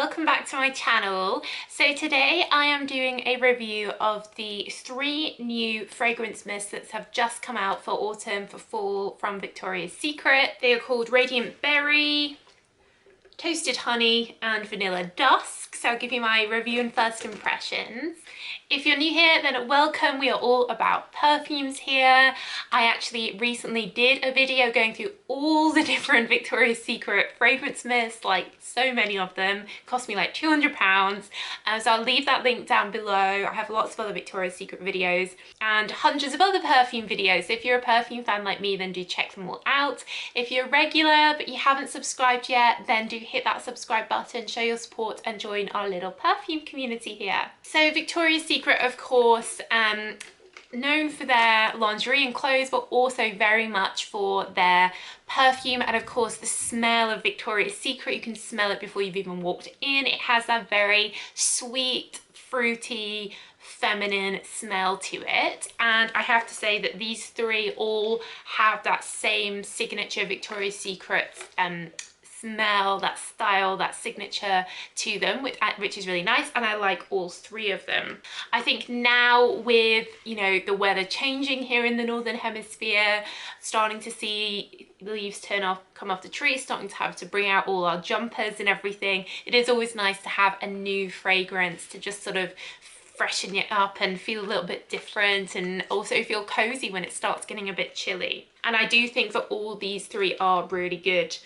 welcome back to my channel. So today I am doing a review of the 3 new fragrance mists that have just come out for autumn, for fall from Victoria's Secret. They are called Radiant Berry, Toasted Honey and Vanilla Dusk. So I'll give you my review and first impressions. If you're new here, then welcome. We are all about perfumes here. I actually recently did a video going through all the different Victoria's Secret fragrance mists, like so many of them. It cost me like £200. So I'll leave that link down below. I have lots of other Victoria's Secret videos and hundreds of other perfume videos. So if you're a perfume fan like me, then do check them all out. If you're a regular but you haven't subscribed yet, then do hit that subscribe button, show your support and join our little perfume community here. So Victoria's Secret, of course, known for their lingerie and clothes, but also very much for their perfume and of course the smell of Victoria's Secret. You can smell it before you've even walked in. It has that very sweet, fruity, feminine smell to it, and I have to say that these 3 all have that same signature Victoria's Secret smell, that style, that signature to them, which is really nice, and I like all 3 of them. I think now with, you know, the weather changing here in the Northern Hemisphere, starting to see the leaves come off the trees, starting to have to bring out all our jumpers and everything, it is always nice to have a new fragrance to just sort of freshen it up and feel a little bit different, and also feel cozy when it starts getting a bit chilly. And I do think that all these 3 are really good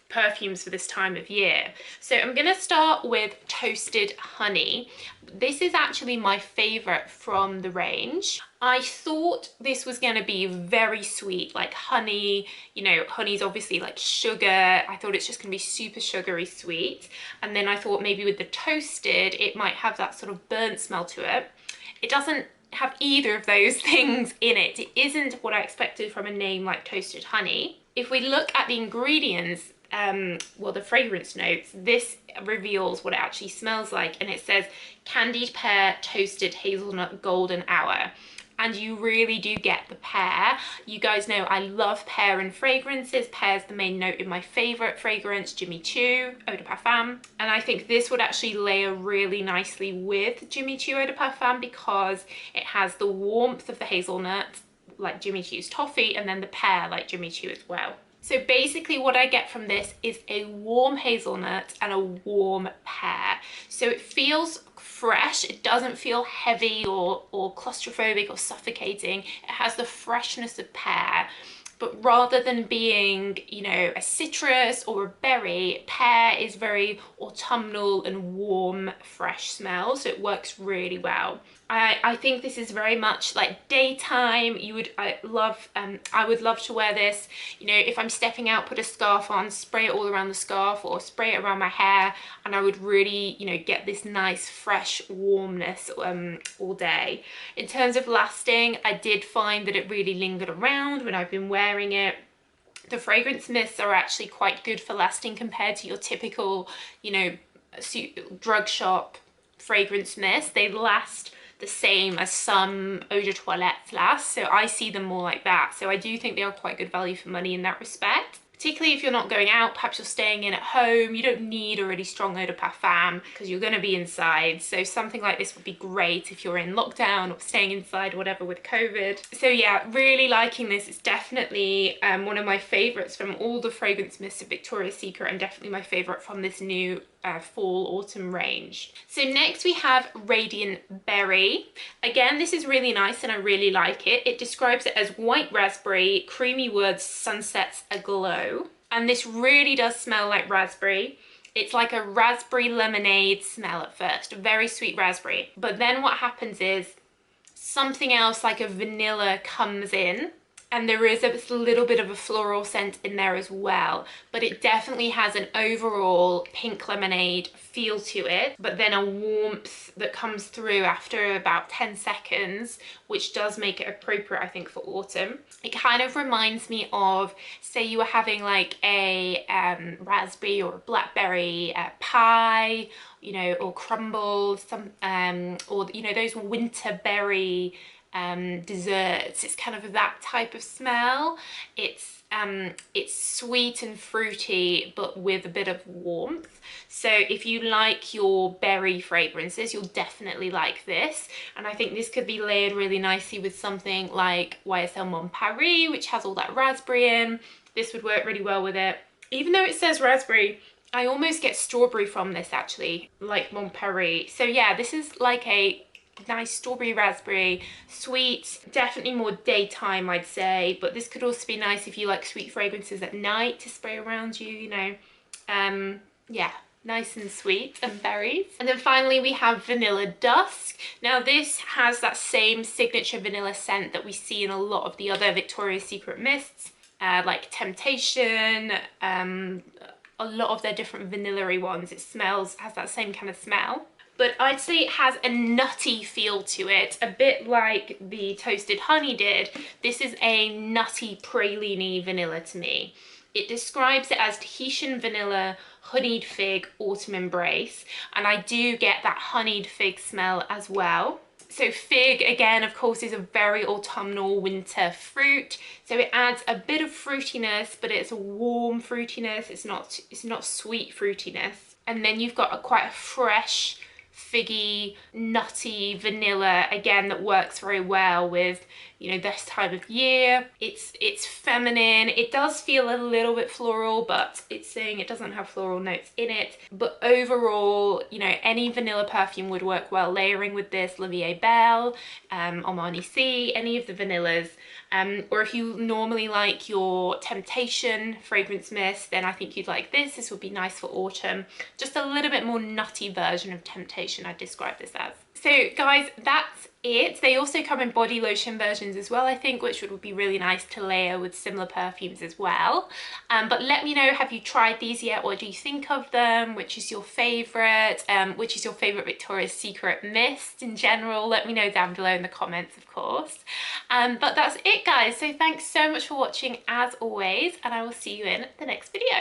perfumes for this time of year. So I'm gonna start with Toasted Honey. This is actually my favorite from the range. I thought this was gonna be very sweet, like honey, you know, honey's obviously like sugar. I thought it's just gonna be super sugary sweet. And then I thought maybe with the toasted, it might have that sort of burnt smell to it. It doesn't have either of those things in it. It isn't what I expected from a name like Toasted Honey. If we look at the ingredients, well, the fragrance notes, this reveals what it actually smells like, and it says candied pear, toasted hazelnut, golden hour. And you really do get the pear. You guys know I love pear in fragrances. Pear's the main note in my favorite fragrance, Jimmy Choo Eau de Parfum. And I think this would actually layer really nicely with Jimmy Choo Eau de Parfum because it has the warmth of the hazelnut, like Jimmy Choo's toffee, and then the pear, like Jimmy Choo as well. So basically what I get from this is a warm hazelnut and a warm pear. So it feels fresh, it doesn't feel heavy or claustrophobic or suffocating. It has the freshness of pear, but rather than being, you know, a citrus or a berry, pear is very autumnal and warm, fresh smell, so it works really well. I think this is very much like daytime. I would love to wear this, you know, if I'm stepping out, put a scarf on, spray it all around the scarf or spray it around my hair, and I would really, you know, get this nice fresh warmness all day. In terms of lasting, I did find that it really lingered around when I've been wearing it. The fragrance mists are actually quite good for lasting compared to your typical, you know, drug shop fragrance mist. They last the same as some eau de toilette last, so I see them more like that. So I do think they are quite good value for money in that respect. Particularly if you're not going out, perhaps you're staying in at home, you don't need a really strong eau de parfum because you're going to be inside. So something like this would be great if you're in lockdown or staying inside, whatever, with COVID. So yeah, really liking this. It's definitely one of my favorites from all the fragrance mists of Victoria's Secret, and definitely my favorite from this new fall autumn range. So next we have Radiant Berry. Again, this is really nice and I really like it. It describes it as white raspberry, creamy woods, sunsets aglow. And this really does smell like raspberry. It's like a raspberry lemonade smell at first, very sweet raspberry. But then what happens is something else like a vanilla comes in, and there is a little bit of a floral scent in there as well, but it definitely has an overall pink lemonade feel to it, but then a warmth that comes through after about 10 seconds, which does make it appropriate, I think, for autumn. It kind of reminds me of, say you were having like a raspberry or a blackberry pie, you know, or crumble, or, you know, those winter berry desserts. It's kind of that type of smell. It's sweet and fruity, but with a bit of warmth. So if you like your berry fragrances, you'll definitely like this. And I think this could be layered really nicely with something like YSL Mon Paris, which has all that raspberry in. This would work really well with it. Even though it says raspberry, I almost get strawberry from this actually, like Mon Paris. So yeah, this is like a nice strawberry raspberry, sweet, definitely more daytime I'd say, but this could also be nice if you like sweet fragrances at night to spray around you, you know. Yeah, nice and sweet and berries. And then finally we have Vanilla Dusk. Now this has that same signature vanilla scent that we see in a lot of the other Victoria's Secret mists, like Temptation, a lot of their different vanilla-y ones. It has that same kind of smell. But I'd say it has a nutty feel to it, a bit like the Toasted Honey did. This is a nutty praline vanilla to me. It describes it as Tahitian vanilla, honeyed fig, autumn embrace, and I do get that honeyed fig smell as well. So fig, again, of course, is a very autumnal winter fruit, so it adds a bit of fruitiness, but it's a warm fruitiness. It's not sweet fruitiness. And then you've got quite a fresh, figgy, nutty vanilla, again, that works very well with, you know, this time of year. It's feminine. It does feel a little bit floral, but it's saying it doesn't have floral notes in it. But overall, you know, any vanilla perfume would work well layering with this. La Vie est Belle, Armani C, any of the vanillas. Or if you normally like your Temptation fragrance mist, then I think you'd like this. This would be nice for autumn. Just a little bit more nutty version of Temptation, I'd describe this as. So guys, that's it. They also come in body lotion versions as well, I think, which would be really nice to layer with similar perfumes as well. But let me know, have you tried these yet? What do you think of them? Which is your favourite? Which is your favourite Victoria's Secret mist in general? Let me know down below in the comments, of course. But that's it, guys. So thanks so much for watching as always, and I will see you in the next video.